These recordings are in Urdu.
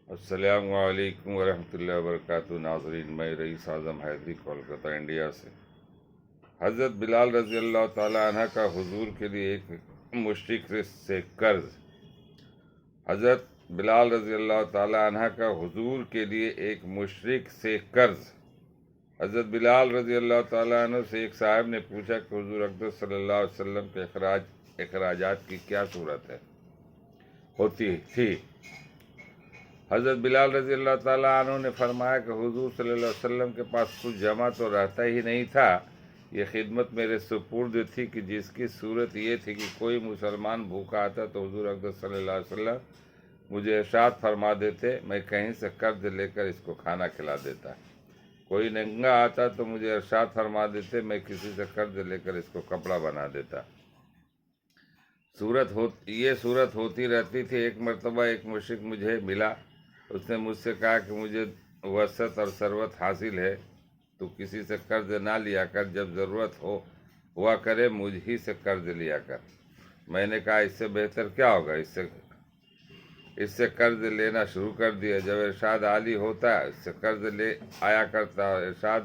السلام علیکم ورحمۃ اللہ وبرکاتہ۔ ناظرین، میں رئیس اعظم حیدری کولکتہ انڈیا سے۔ حضرت بلال رضی اللہ تعالیٰ عنہ کا حضور کے لیے ایک مشرک سے قرض۔ حضرت بلال رضی اللہ تعالیٰ عنہ کا حضور کے لیے ایک مشرک سے قرض۔ حضرت بلال رضی اللہ تعالیٰ عنہ سے ایک صاحب نے پوچھا کہ حضور اقدس صلی اللہ علیہ وسلم کے اخراجات کی کیا صورت ہوتی تھی۔ حضرت بلال رضی اللہ تعالیٰ عنہ نے فرمایا کہ حضور صلی اللہ علیہ وسلم کے پاس کچھ جمع تو رہتا ہی نہیں تھا۔ یہ خدمت میرے سپرد تھی کہ جس کی صورت یہ تھی کہ کوئی مسلمان بھوکا آتا تو حضور اقدس صلی اللہ علیہ وسلم مجھے ارشاد فرما دیتے، میں کہیں سے قرض لے کر اس کو کھانا کھلا دیتا۔ کوئی ننگا آتا تو مجھے ارشاد فرما دیتے، میں کسی سے قرض لے کر اس کو کپڑا بنا دیتا۔ یہ صورت ہوتی رہتی تھی۔ ایک مرتبہ ایک مشرک مجھے ملا، اس نے مجھ سے کہا کہ مجھے وسعت اور ثروت حاصل ہے، تو کسی سے قرض نہ لیا کر، جب ضرورت ہوا کرے مجھ ہی سے قرض لیا کر۔ میں نے کہا اس سے بہتر کیا ہوگا، اس سے قرض لینا شروع کر دیا۔ جب ارشاد عالی ہوتا اس سے قرض لے آیا کرتا اور ارشاد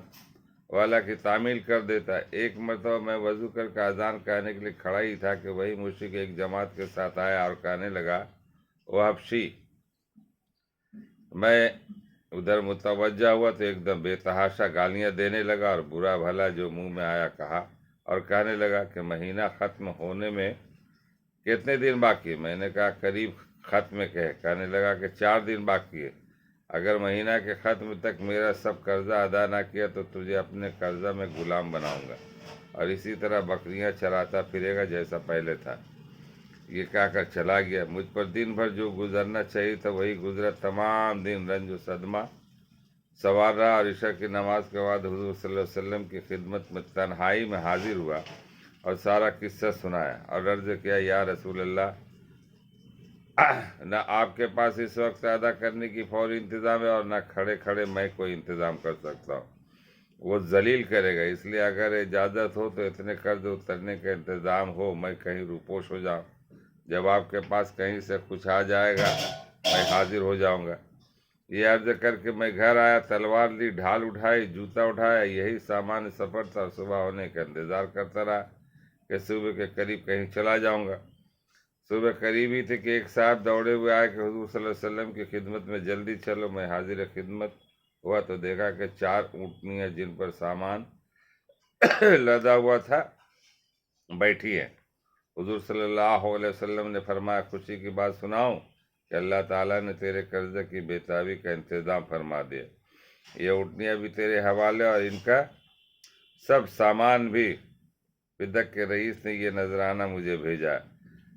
والا کی تعمیل کر دیتا۔ ایک مرتبہ میں وضو کر کے اذان کہنے کے لیے کھڑا ہی تھا کہ وہی مشرک ایک جماعت کے ساتھ آیا اور کہنے لگا، وہ حبشی۔ میں ادھر متوجہ ہوا تو ایک دم بے تحاشا گالیاں دینے لگا اور برا بھلا جو منہ میں آیا کہا، اور کہنے لگا کہ مہینہ ختم ہونے میں کتنے دن باقی ہے۔ میں نے کہا قریب ختم کے ہے۔ کہنے لگا کہ 4 دن باقی ہے۔ اگر مہینہ کے ختم تک میرا سب قرضہ ادا نہ کیا تو تجھے اپنے قرضہ میں غلام بناؤں گا، اور اسی طرح بکریاں چراتا پھرے گا جیسا پہلے تھا۔ یہ کہہ کر چلا گیا۔ مجھ پر دن بھر جو گزرنا چاہیے تھا وہی گزرا۔ تمام دن رنج و صدمہ سوار رہا، اور عشاء کی نماز کے بعد حضور صلی اللہ علیہ وسلم کی خدمت میں تنہائی میں حاضر ہوا اور سارا قصہ سنایا، اور عرض کیا، یا رسول اللہ، نہ آپ کے پاس اس وقت ادا کرنے کی فوری انتظام ہے اور نہ کھڑے کھڑے میں کوئی انتظام کر سکتا ہوں۔ وہ ذلیل کرے گا، اس لیے اگر اجازت ہو تو اتنے قرض اترنے کا انتظام ہو، میں کہیں روپوش ہو جاؤں۔ جب آپ کے پاس کہیں سے کچھ آ جائے گا میں حاضر ہو جاؤں گا۔ یہ عرض کر کے میں گھر آیا، تلوار لی، ڈھال اٹھائی، جوتا اٹھایا، یہی سامان سفر تھا، اور صبح ہونے کا انتظار کرتا رہا کہ صبح کے قریب کہیں چلا جاؤں گا۔ صبح قریب ہی تھے کہ ایک صاحب دوڑے ہوئے آئے کہ حضور صلی اللہ علیہ وسلم کی خدمت میں جلدی چلو۔ میں حاضر خدمت ہوا تو دیکھا کہ 4 اونٹنیاں جن پر سامان لدا ہوا تھا بیٹھی ہیں۔ حضور صلی اللہ علیہ وسلم نے فرمایا، خوشی کی بات سناؤں کہ اللہ تعالیٰ نے تیرے قرضے کی بے-تابی کا انتظام فرما دیا۔ یہ اونٹنیاں بھی تیرے حوالے، اور ان کا سب سامان بھی۔ بدک کے رئیس نے یہ نذرانہ مجھے بھیجا۔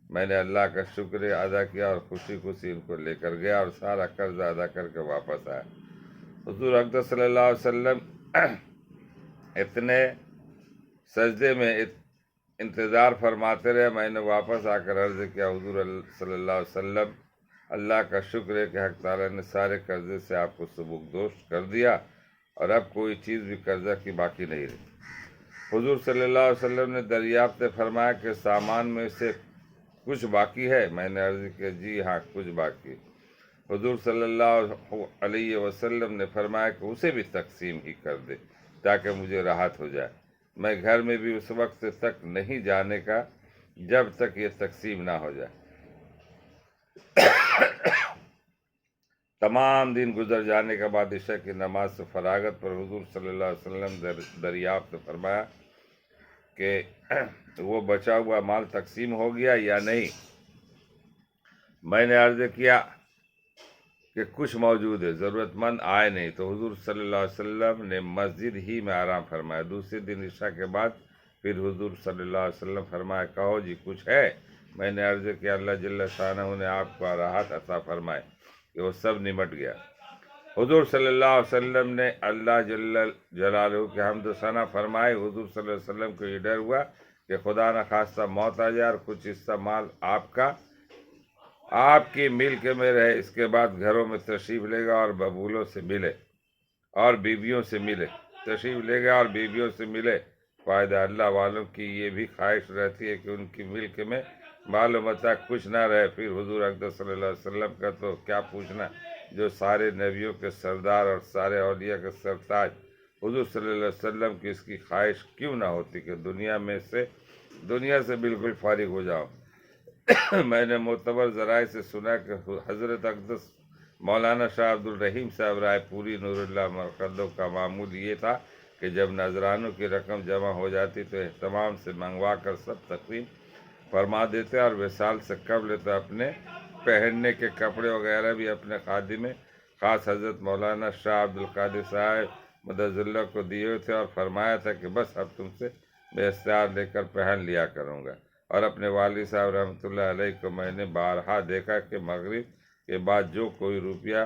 میں نے اللہ کا شکر ادا کیا اور خوشی خوشی ان کو لے کر گیا اور سارا قرض ادا کر کے واپس آیا۔ حضور اقدس صلی اللہ علیہ وسلم اتنے سجدے میں انتظار فرماتے رہے۔ میں نے واپس آ کر عرض کیا، حضور صلی اللہ علیہ وسلم، اللہ کا شکر ہے کہ حق تعالیٰ نے سارے قرضے سے آپ کو سبکدوش کر دیا، اور اب کوئی چیز بھی قرضہ کی باقی نہیں رہی۔ حضور صلی اللہ علیہ وسلم نے دریافت فرمایا کہ سامان میں سے کچھ باقی ہے؟ میں نے عرض کیا، جی ہاں، کچھ باقی۔ حضور صلی اللہ علیہ وسلم نے فرمایا کہ اسے بھی تقسیم ہی کر دے تاکہ مجھے راحت ہو جائے۔ میں گھر میں بھی اس وقت تک نہیں جانے کا جب تک یہ تقسیم نہ ہو جائے۔ تمام دن گزر جانے کے بعد عشاء کی نماز سے فراغت پر حضور صلی اللہ علیہ وسلم دریافت فرمایا کہ وہ بچا ہوا مال تقسیم ہو گیا یا نہیں۔ میں نے عرض کیا کہ کچھ موجود ہے، ضرورت مند آئے نہیں، تو حضور صلی اللہ علیہ وسلم نے مسجد ہی میں آرام فرمایا۔ دوسرے دن عشاء کے بعد پھر حضور صلی اللہ علیہ وسلم فرمایا، کہو جی کچھ ہے؟ میں نے عرض کیا، اللہ جل شانہ نے آپ کو راحت عطا فرمائے کہ وہ سب نمٹ گیا۔ حضور صلی اللہ علیہ وسلم نے اللہ جل جلالہ کے حمد و ثنا فرمائے۔ حضور صلی اللہ علیہ وسلم کو یہ ڈر ہوا کہ خدا نہ خواستہ موت آ جائے اور کچھ حصہ مال آپ کی ملک میں رہے۔ اس کے بعد گھروں میں تشریف لے گا اور ببولوں سے ملے اور بیویوں سے ملے، تشریف لے گا اور بیویوں سے ملے۔ فائدہ اللہ والوں کی یہ بھی خواہش رہتی ہے کہ ان کی ملک میں مال و متاع کچھ نہ رہے۔ پھر حضور اقدس صلی اللہ علیہ وسلم کا تو کیا پوچھنا، جو سارے نبیوں کے سردار اور سارے اولیاء کے سرتاج حضور صلی اللہ علیہ وسلم کی اس کی خواہش کیوں نہ ہوتی کہ دنیا سے بالکل فارغ ہو جاؤ۔ میں نے معتبر ذرائع سے سنا کہ حضرت اقدس مولانا شاہ عبد الرحیم صاحب رائے پوری نور اللہ مرقدو کا معمول یہ تھا کہ جب نذرانوں کی رقم جمع ہو جاتی تو اہتمام سے منگوا کر سب تقسیم فرما دیتے اور وصال سے قبل تو اپنے پہننے کے کپڑے وغیرہ بھی اپنے خادم خاص حضرت مولانا شاہ عبد القادر صاحب مدظ اللہ کو دیے ہوئے تھے اور فرمایا تھا کہ بس اب تم سے میں اختیار لے کر پہن لیا کروں گا۔ اور اپنے والد صاحب رحمۃ اللہ علیہ کو میں نے بارہا دیکھا کہ مغرب کے بعد جو کوئی روپیہ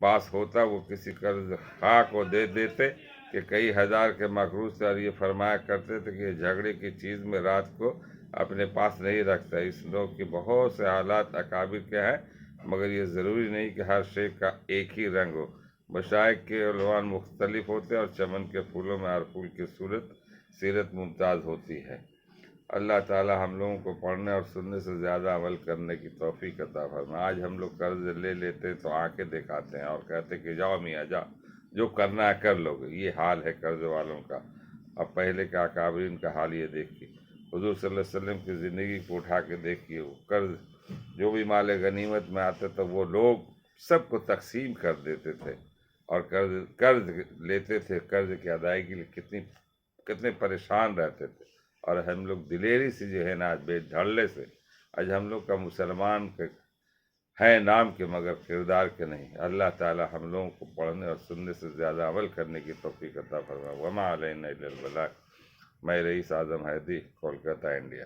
پاس ہوتا وہ کسی قرض خواہ کو دے دیتے کہ کئی ہزار کے مقروض تھے، اور یہ فرمایا کرتے تھے کہ یہ جھگڑے کی چیز میں رات کو اپنے پاس نہیں رکھتا۔ اس نوع کے بہت سے حالات اکابر کے ہیں، مگر یہ ضروری نہیں کہ ہر شے کا ایک ہی رنگ ہو۔ مشائخ کے عنوان مختلف ہوتے ہیں اور چمن کے پھولوں میں ہر پھول کی سیرت ممتاز ہوتی ہے۔ اللہ تعالی ہم لوگوں کو پڑھنے اور سننے سے زیادہ عمل کرنے کی توفیق عطا فرمائے۔ آج ہم لوگ قرض لے لیتے تو آنکھیں دکھاتے ہیں اور کہتے کہ جاؤ میاں جاؤ، جو کرنا ہے کر لو گے۔ یہ حال ہے قرض والوں کا۔ اب پہلے کے اکابرین کا حال یہ دیکھیے، حضور صلی اللہ علیہ وسلم کی زندگی کو اٹھا کے دیکھیے، وہ قرض جو بھی مال غنیمت میں آتے تو وہ لوگ سب کو تقسیم کر دیتے تھے اور قرض لیتے تھے، قرض کی ادائیگی کے لیے کتنے پریشان رہتے تھے۔ اور ہم لوگ دلیری سے جو ہے نا آج بے دھڑلے سے آج ہم لوگ کا مسلمان کے ہیں نام کے مگر کردار کے نہیں۔ اللہ تعالی ہم لوگوں کو پڑھنے اور سننے سے زیادہ عمل کرنے کی توفیق عطا فرمائے۔ وما علینا الا البلاغ۔ میں رئیس اعظم ہیدی، کولکاتہ، انڈیا۔